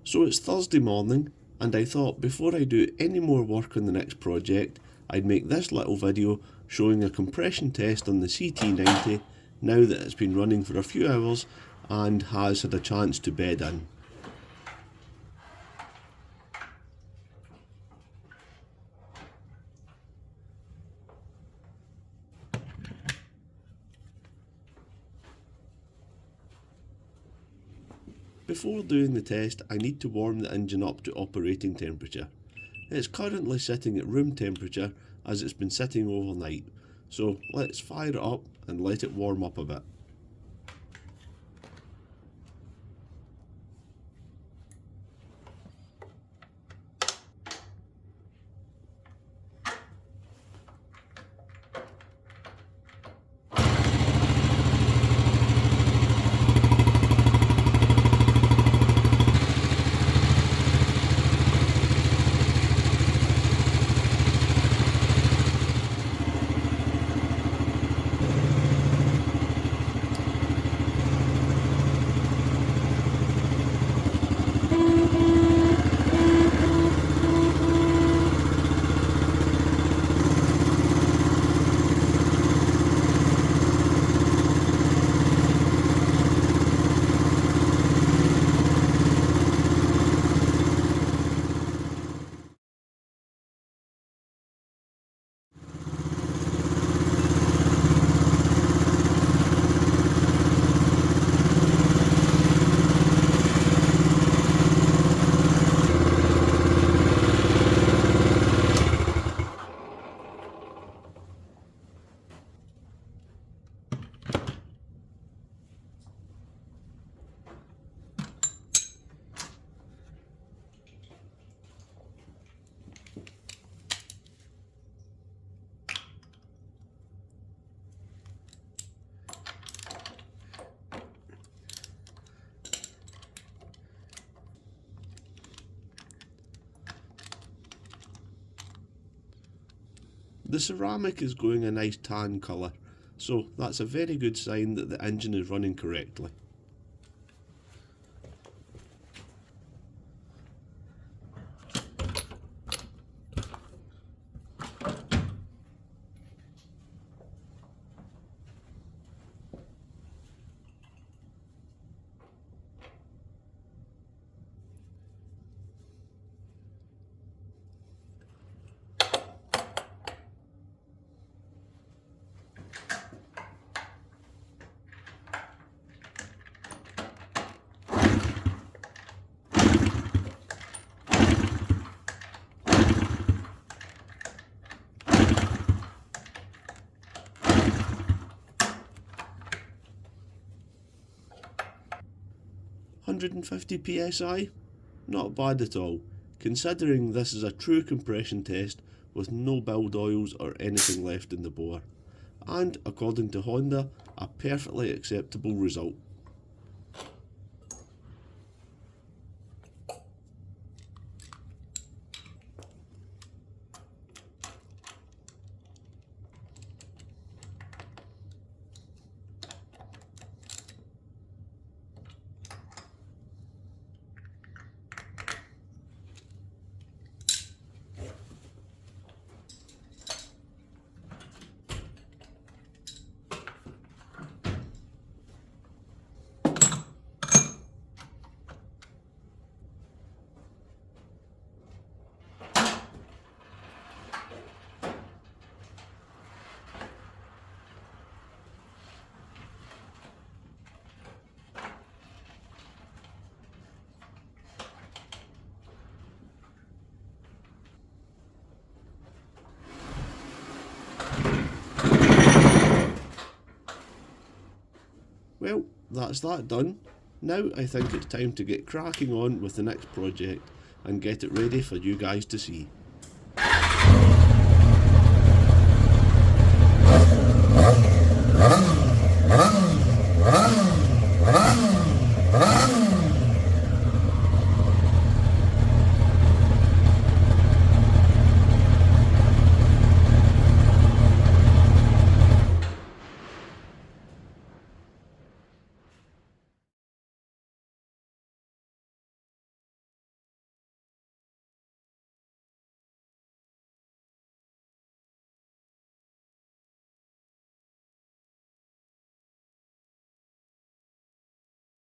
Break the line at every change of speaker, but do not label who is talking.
So it's Thursday morning, and I thought before I do any more work on the next project, I'd make this little video showing a compression test on the CT90 now that it's been running for a few hours and has had a chance to bed in. Before doing the test, I need to warm the engine up to operating temperature. It's currently sitting at room temperature as it's been sitting overnight, so let's fire it up and let it warm up a bit. The ceramic is going a nice tan colour, so that's a very good sign that the engine is running correctly. "150 psi? Not bad at all, considering this is a true compression test with no build oils or anything left in the bore, and according to Honda, a perfectly acceptable result. Well, that's that done. Now I think it's time to get cracking on with the next project and get it ready for you guys to see.